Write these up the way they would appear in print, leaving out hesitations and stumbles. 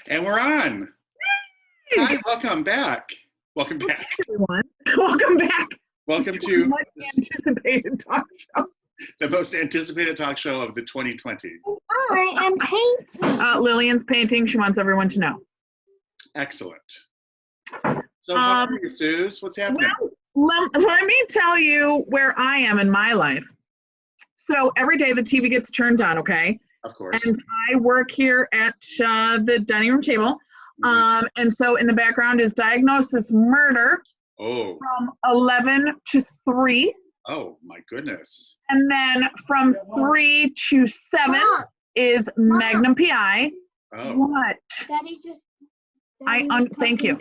And we're on. Hey, Hi, welcome back. Welcome back. everyone. Welcome back Welcome to to a much anticipated talk show. the most anticipated talk show of the 2020. I am painting. Lillian's painting. She wants everyone to know. Excellent. So how are you, Suze? What's happening? Well, let me tell you where I am in my life. So every day the TV gets turned on, okay? Of course. And I work here at the dining room table. And so in the background is Diagnosis Murder from 11 to 3. Oh, my goodness. And then from 3 to 7 is Magnum PI. Oh. What? Daddy just. Thank you.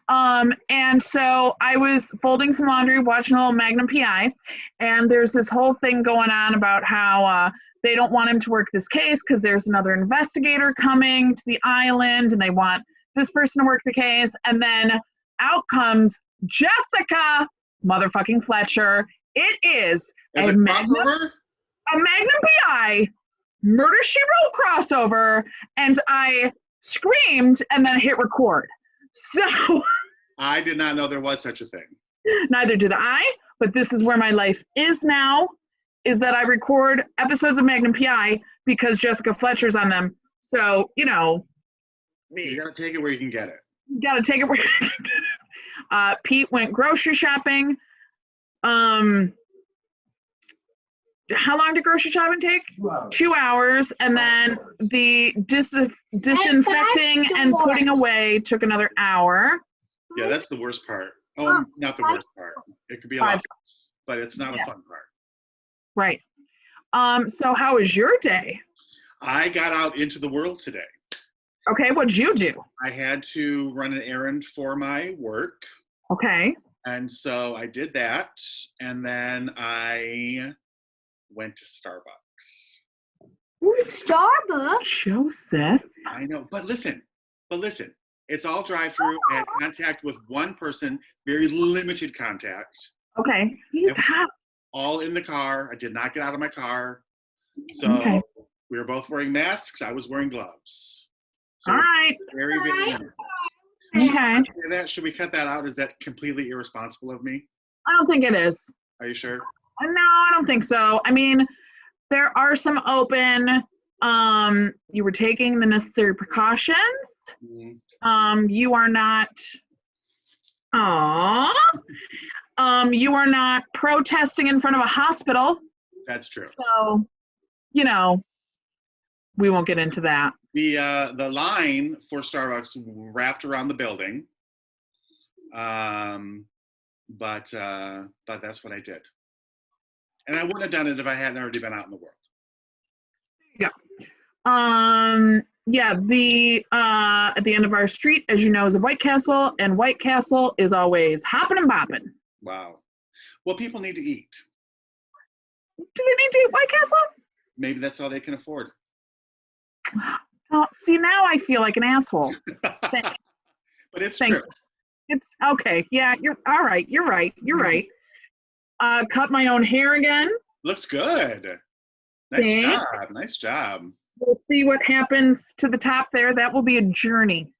And so I was folding some laundry, watching a little Magnum PI, and there's this whole thing going on about how they don't want him to work this case because there's another investigator coming to the island, and they want this person to work the case. And then out comes Jessica motherfucking Fletcher. It is a Magnum PI Murder, She Wrote crossover, and I screamed and then hit record. So I did not know there was such a thing. Neither did I, but this is where my life is now, is that I record episodes of Magnum PI because Jessica Fletcher's on them. So, you gotta take it where you can get it. Gotta take it where you can get it. Pete went grocery shopping. How long did grocery shopping take? 2 hours. And then the disinfecting and putting away took another hour. Yeah, that's the worst part. Oh, not the worst part. It could be a lot, but it's not a fun part. Right. So how was your day? I got out into the world today. Okay, what'd you do? I had to run an errand for my work. Okay. And so I did that. And then I went to Starbucks. Ooh, Starbucks. Joseph. I know, but listen, it's all drive-through. I had contact with one person, very limited contact. Okay. He's hot. All in the car. I did not get out of my car. So we were both wearing masks. I was wearing gloves. So all right. Very, very limited. Okay. Should we cut that out? Is that completely irresponsible of me? I don't think it is. Are you sure? No, I don't think so. I mean, there are some open, you were taking the necessary precautions. You are not, you are not protesting in front of a hospital. That's true. So, we won't get into that. The line for Starbucks wrapped around the building. But that's what I did. And I wouldn't have done it if I hadn't already been out in the world. Yeah. At the end of our street, as you know, is a White Castle, and White Castle is always hopping and bopping. Wow. Well, people need to eat. Do they need to eat White Castle? Maybe that's all they can afford. See, now I feel like an asshole. Thanks. But it's true. It's okay. Yeah, you're all right. You're right. You're right. Cut my own hair again. Looks good. Nice job. We'll see what happens to the top there. That will be a journey.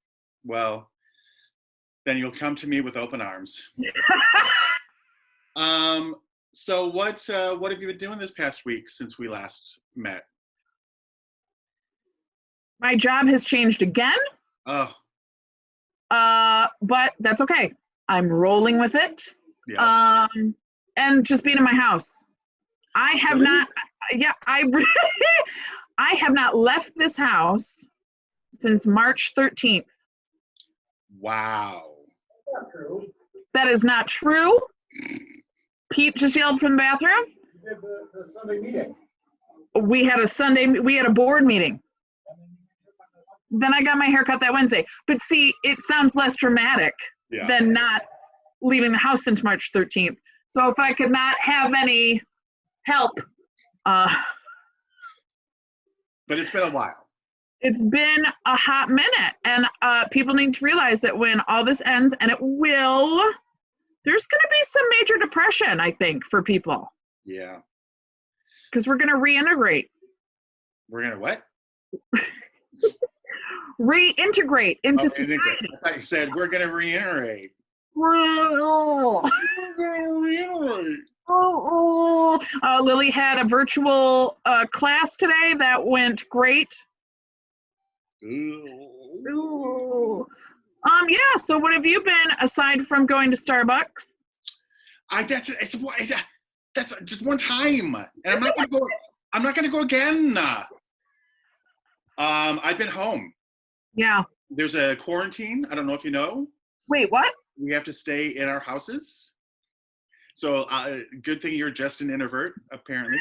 Well, then you'll come to me with open arms. So what have you been doing this past week since we last met? My job has changed again. Oh. But that's okay. I'm rolling with it. Yeah. And just being in my house. I have not, I have not left this house since March 13th. Wow. That's not true. That is not true. Pete just yelled from the bathroom. You did the Sunday meeting. We had a board meeting. Then I got my hair cut that Wednesday. But see, it sounds less dramatic than not leaving the house since March 13th. So if I could not have any help. But it's been a while. It's been a hot minute. And people need to realize that when all this ends, and it will, there's going to be some major depression, I think, for people. Yeah. Because we're going to reintegrate. We're going to what? reintegrate into society. Integrate. I thought you said we're going to reiterate. Oh, We're going to reiterate. Lily had a virtual class today that went great. Ooh. Yeah, so what have you been aside from going to Starbucks? That's just one time. And I'm not gonna go again. I've been home. Yeah. There's a quarantine. I don't know if you know. Wait, what? We have to stay in our houses. So good thing you're just an introvert, apparently.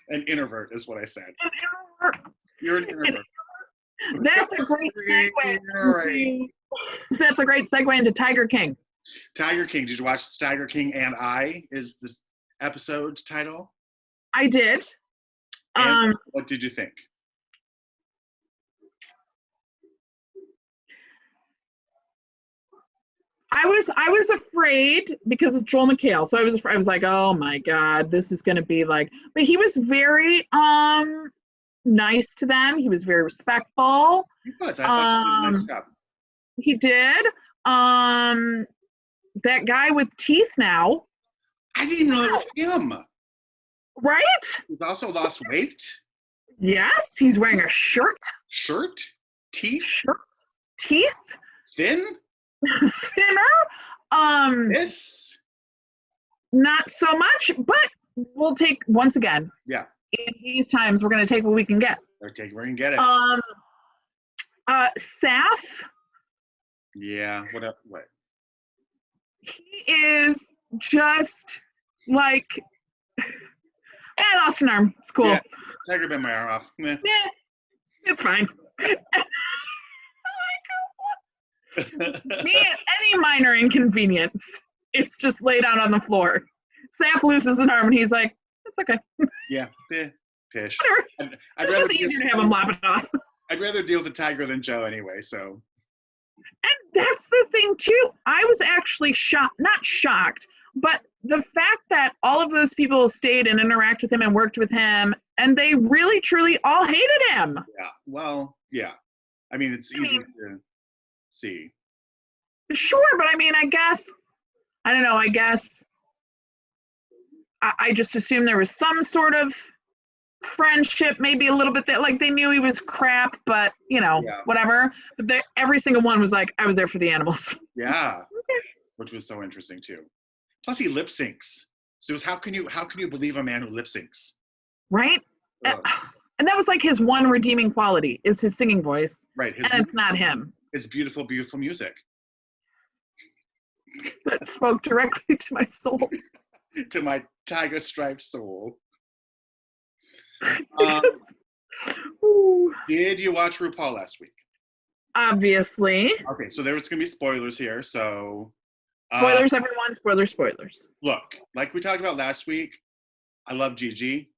An introvert is what I said. You're an introvert. That's a great segue. That's a great segue into Tiger King. Tiger King. Did you watch Tiger King and I is the episode title? I did. And what did you think? I was afraid because of Joel McHale. So I was like, oh my God, this is gonna be like, but he was very nice to them. He was very respectful. He was. I thought he did a nice job. He did. That guy with teeth now. I didn't even know that was him. Right? He's also lost weight. Yes, he's wearing a shirt. Shirt? Teeth? Shirt. Teeth. Thin? Thinner. This? Not so much, but we'll take, once again. Yeah. In these times, we're gonna take what we can get. We're gonna get it. Saf. Yeah. What? He is just like, I lost an arm. It's cool. Yeah. Tiger bit my arm off. Meh. Yeah, it's fine. Any minor inconvenience, it's just laid out on the floor. Saf loses an arm and he's like, it's okay. Yeah, pish. It's just easier to have him lop it off. I'd rather deal with the tiger than Joe anyway, so. And that's the thing too. I was actually not shocked, but the fact that all of those people stayed and interacted with him and worked with him, and they really, truly all hated him. Yeah, well, yeah. I mean, it's easy to see. Sure, but I mean, I guess I just assumed there was some sort of friendship, maybe a little bit that, like, they knew he was crap, but whatever. But every single one was like, I was there for the animals. Yeah, which was so interesting too. Plus, he lip syncs. So how can you believe a man who lip syncs? Right. And that was like his one redeeming quality is his singing voice. Right. And it's not him. It's beautiful, beautiful music. That spoke directly to my soul. To my tiger striped soul. Did you watch RuPaul last week? Obviously. Okay, so there's going to be spoilers here. So spoilers, everyone. Spoilers. Look, like we talked about last week, I love Gigi.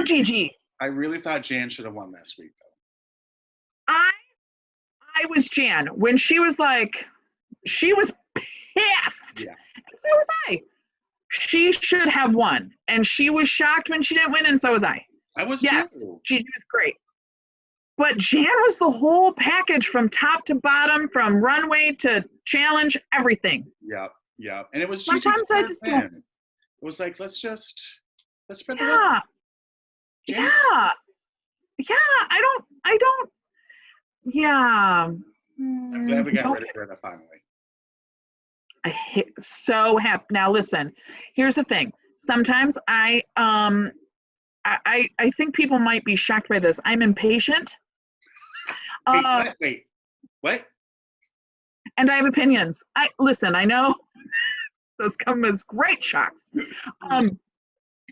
Gigi. I really thought Jan should have won last week, though. I was Jan. When she was like, she was pissed. Yeah. And so was I. She should have won. And she was shocked when she didn't win, and so was I. I was yes, too. Gigi was great. But Jan was the whole package from top to bottom, from runway to challenge, everything. Yeah. And it was Gigi's Gigi's I just don't. It was like, let's spread the love. Yeah. I don't. Yeah. I'm glad we got rid of her finally. So happy. Now listen, here's the thing. Sometimes I think people might be shocked by this. I'm impatient. Wait, what? And I have opinions. I know those come as great shocks.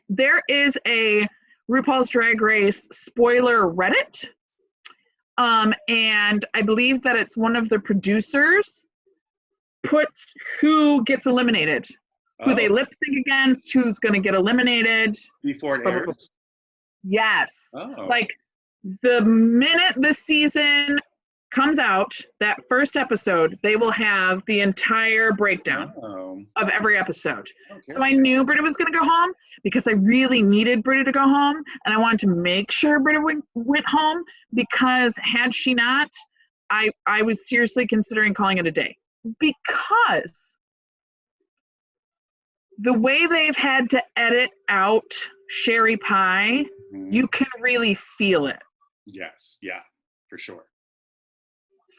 There is a RuPaul's Drag Race spoiler Reddit. And I believe that it's one of the producers puts who gets eliminated, who they lip sync against, who's going to get eliminated. Before it airs? Yes. Oh. Like the minute the season comes out, that first episode, they will have the entire breakdown of every episode. Okay. So I knew Britta was going to go home because I really needed Britta to go home, and I wanted to make sure Britta went home, because had she not, I was seriously considering calling it a day because the way they've had to edit out Sherry Pie, you can really feel it. Yes, yeah, for sure.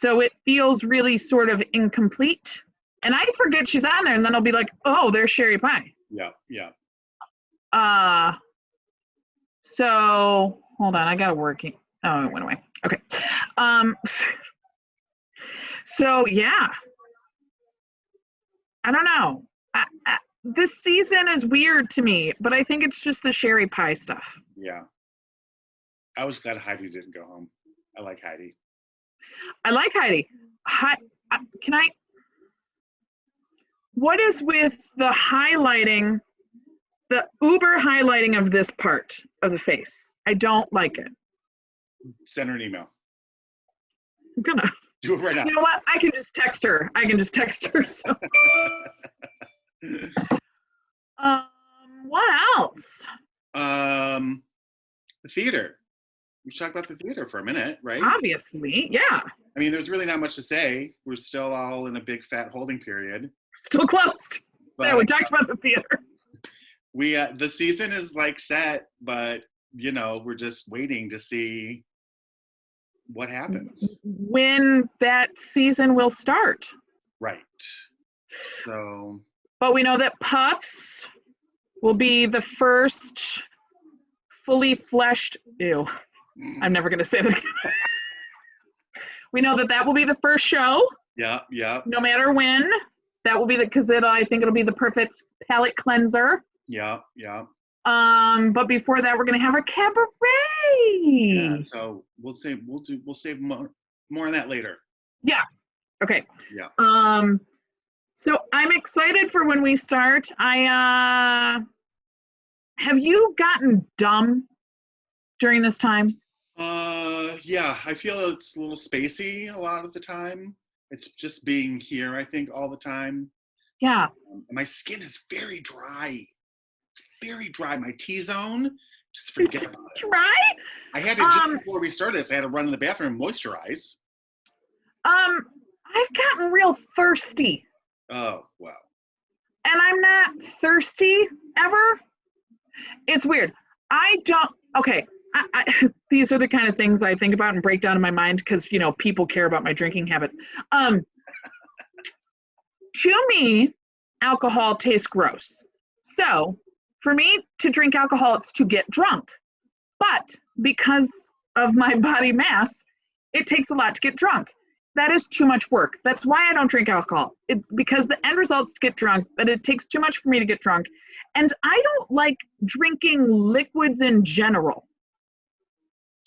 So it feels really sort of incomplete. And I forget she's on there, and then I'll be like, oh, there's Sherry Pie. Yeah, yeah. So hold on, I got it working. Oh, it went away. Okay. So yeah, I don't know. This season is weird to me, but I think it's just the Sherry Pie stuff. Yeah. I was glad Heidi didn't go home. I like Heidi. I like Heidi. What is with the highlighting, the uber highlighting of this part of the face? I don't like it. Send her an email. I'm gonna. Do it right now. You know what? I can just text her. So. What else? The theater. We should talk about the theater for a minute, right? Obviously, yeah. I mean, there's really not much to say. We're still all in a big fat holding period. Still closed. But, yeah, we talked about the theater. The season is like set, but you know, we're just waiting to see what happens. When that season will start. Right. So. But we know that Puffs will be the first fully fleshed. Ew. I'm never going to say that again. We know that will be the first show. Yeah, yeah. No matter when. That will be because I think it'll be the perfect palate cleanser. Yeah, yeah. But before that, we're going to have our cabaret. Yeah, so we'll save more on that later. Yeah. Okay. Yeah. So I'm excited for when we start. Have you gotten dumb during this time? Yeah, I feel it's a little spacey a lot of the time. It's just being here, I think, all the time. Yeah. My skin is very dry. Very dry. My T-zone, just forget about it. Dry? I had to, just before we started this, I had to run in the bathroom and moisturize. I've gotten real thirsty. Oh, wow. And I'm not thirsty ever. It's weird. These are the kind of things I think about and break down in my mind because, you know, people care about my drinking habits. To me, alcohol tastes gross. So for me to drink alcohol, it's to get drunk. But because of my body mass, it takes a lot to get drunk. That is too much work. That's why I don't drink alcohol. It's because the end result is to get drunk, but it takes too much for me to get drunk. And I don't like drinking liquids in general.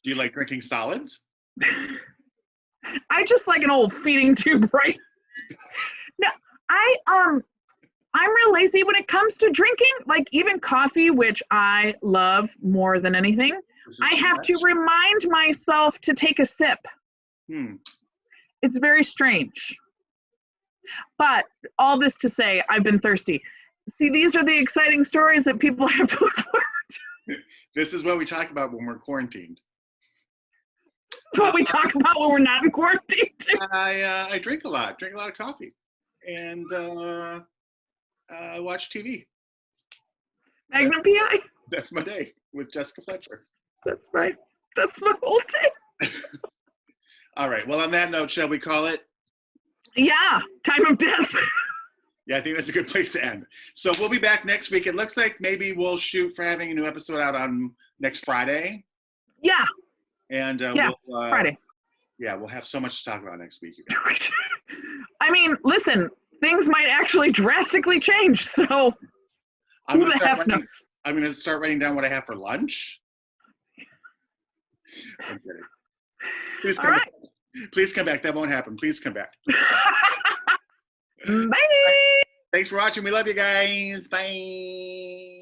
Do you like drinking solids? I just like an old feeding tube, right? No, I'm real lazy when it comes to drinking, like even coffee, which I love more than anything. I have to remind myself to take a sip. It's very strange. But all this to say, I've been thirsty. See, these are the exciting stories that people have to look forward to. This is what we talk about when we're quarantined. It's what we talk about when we're not in quarantine. I drink a lot of coffee, and watch TV. Magnum PI. That's my day with Jessica Fletcher. That's right. That's my whole day. All right. Well, on that note, shall we call it? Yeah. Time of death. Yeah, I think that's a good place to end. So we'll be back next week. It looks like maybe we'll shoot for having a new episode out on next Friday. Yeah. And Friday. Yeah, we'll have so much to talk about next week. I mean, listen, things might actually drastically change. So who the heck knows? I'm going to start writing down what I have for lunch. I'm kidding. Please come back. Please come back. That won't happen. Please come back. Bye. Thanks for watching. We love you guys. Bye.